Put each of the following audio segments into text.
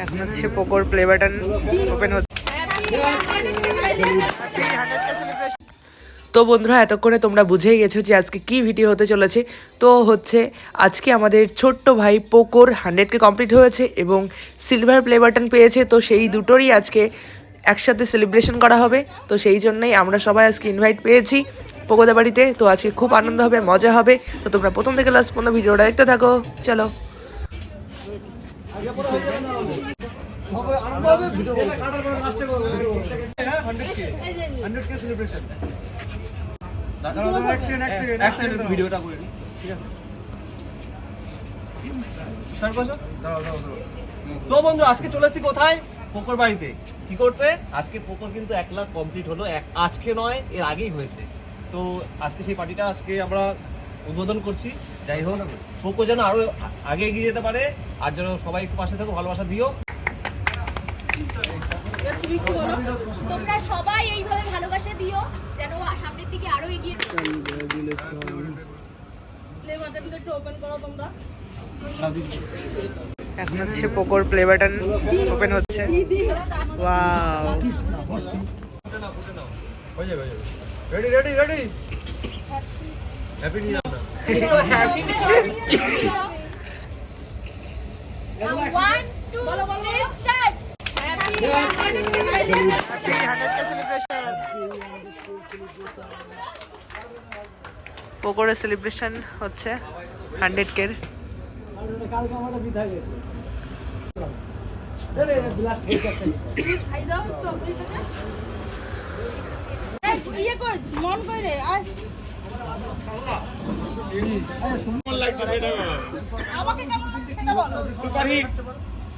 এখন হচ্ছে পোকোর প্লে বাটন ওপেন হচ্ছে। তো বন্ধুরা, এতক্ষণে তোমরা বুঝেই গেছো যে আজকে কি ভিডিও হতে চলেছে। তো হচ্ছে আজকে আমাদের ছোট্ট ভাই পোকোর 100K কমপ্লিট হয়েছে এবং সিলভার প্লে বাটন পেয়েছে। তো সেই দুটোরই আজকে একসাথে সেলিব্রেশন করা হবে। তো সেই জন্যই আমরা সবাই আজকে ইনভাইট পেয়েছি পোকোদের বাড়িতে। তো আজকে খুব আনন্দ হবে, মজা হবে। তো তোমরা প্রথম থেকে লাস্ট পর্যন্ত ভিডিওটা দেখতে থাকো। চলো। তো বন্ধু, আজকে চলে এসেছি কোথায়? পোকোর বাড়িতে। কি করতে? আজকে পোকোর কিন্তু 1 লাখ কমপ্লিট হলো। আজকে নয়, এর আগেই হয়েছে। তো আজকে সেই পার্টিটা আজকে আমরা উদ্বোধন করছি। যাই হোক, পোকো যেন আরো আগে এগিয়ে যেতে পারে, আর যেন সবাই একটু পাশে থাকো, ভালোবাসা দিও। তোমরা সবাই এইভাবে ভালোবাসা দিও যেন সামনের দিকে আরো এগিয়ে এখন হচ্ছে পোকোর প্লে বাটন ওপেন হচ্ছে। Wow, ready ready ready. Happy new year. One, two, let's start. পোকোর সেলিব্রেশন হচ্ছে 100K।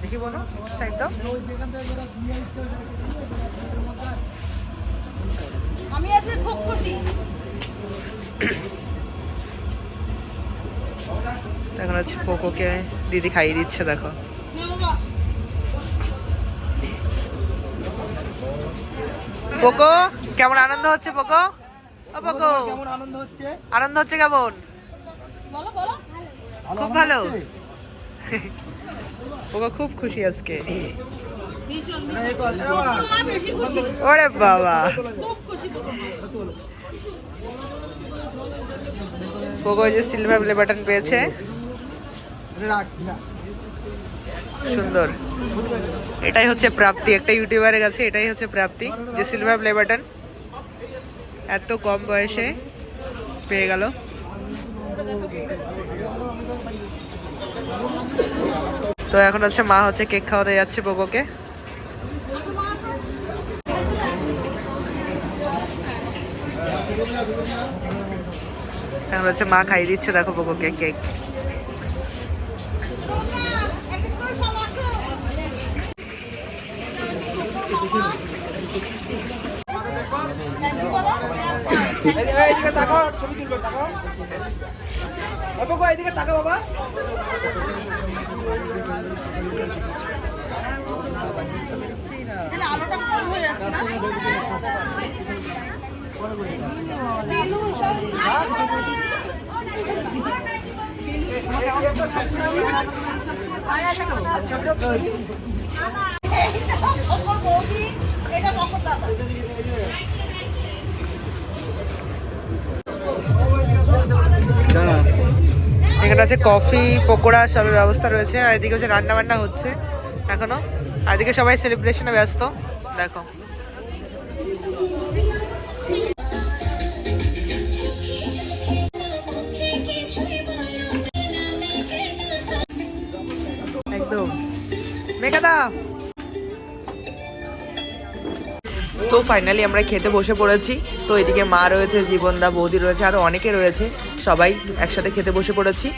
দেখি বলো সাইড দাও। আমি আজকে খুব খুশি। এখন হচ্ছে পোকোকে দিদি খাইয়ে দিচ্ছে, দেখো। পোকো কেমন আনন্দ হচ্ছে? পোকো, ও পোকো কেমন আনন্দ হচ্ছে? আনন্দ হচ্ছে কেমন? বলো বলো। খুব ভালো। পোকো খুব খুশি আজকে। বেশি খুশি, ওরে বাবা, খুব খুশি। পোকো যে সিলভার প্লে বাটন পেয়েছে, সুন্দর। এটাই হচ্ছে প্রাপ্তি একটা ইউটিউবারের কাছে, এটাই হচ্ছে প্রাপ্তি যে সিলভার প্লে বাটন এত কম বয়সে পেয়ে গেল। তো এখন হচ্ছে মা হচ্ছে কেক খাওয়াতে যাচ্ছে পোকোকে। এখন হচ্ছে মা খাইয়ে দিচ্ছে, দেখো পোকোকে কেক। এদিকে তাকাও, ছবি তুলবে, তাকাও। পোকো এদিকে তাকাও বাবা। আলোটা কম হয়ে যাচ্ছে না? এটা বকর দাদা। এখানে আছে কফি, পকোড়া সবের ব্যবস্থা রয়েছে। আর এদিকে হচ্ছে রান্না বান্না হচ্ছে এখনো। আর এদিকে সবাই সেলিব্রেশনে ব্যস্ত, দেখো। একদম মেঘাদা। তো ফাইনালি আমরা খেতে বসে পড়েছি। তো এদিকে মা রয়েছে, জীবনদা, বৌদি রয়েছে, আরো অনেকে রয়েছে। সবাই একসাথে খেতে বসে পড়েছি।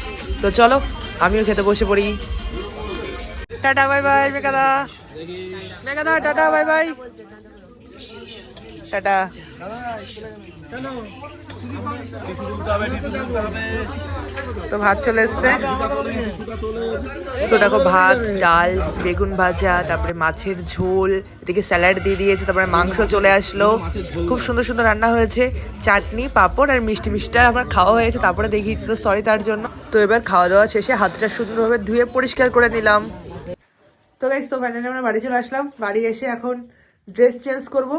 তো চলো আমিও খেতে বসে পড়ি। টাটা বাই বাই মেঘাদা। মেঘাদা টাটা বাই বাই। টাটা। তো ভাত চলে এসছে। তো দেখো ভাত, ডাল, বেগুন ভাজা, তারপরে মাছের ঝোল, এদিকে স্যালাড দিয়ে দিয়েছে, তারপরে মাংস চলে আসলো। খুব সুন্দর সুন্দর রান্না হয়েছে। চাটনি, পাঁপড় আর মিষ্টি। মিষ্টিটা আমার খাওয়া হয়েছে, তারপরে দেখিয়েছি, তো সরি তার জন্য। তো এবার খাওয়া দাওয়া শেষে হাতটা সুন্দরভাবে ধুয়ে পরিষ্কার করে নিলাম। তো তো গাইস, তো ফাইনালি আমরা বাড়ি চলে আসলাম। বাড়ি এসে এখন ড্রেস চেঞ্জ করব।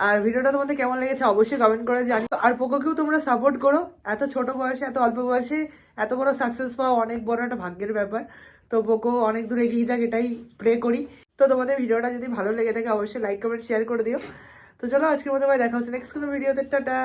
আর ভিডিওটা তোমাদের কেমন লেগেছে অবশ্যই কমেন্ট করে জানিও। আর পোকোকেও তোমরা সাপোর্ট করো। এত ছোট বয়সে, এত অল্প বয়সে এত বড় সাকসেস পাওয়া অনেক বড় একটা ভাগ্যের ব্যাপার। তো পোকো অনেক দূর এগিয়ে যাক, এটাই প্রে করি। তো তোমাদের ভিডিওটা যদি ভালো লেগে থাকে অবশ্যই লাইক কমেন্ট শেয়ার করে দিও। তো চলো আজকের মতো ভাই দেখা হচ্ছে নেক্সট কোনো ভিডিওতে। টাটা।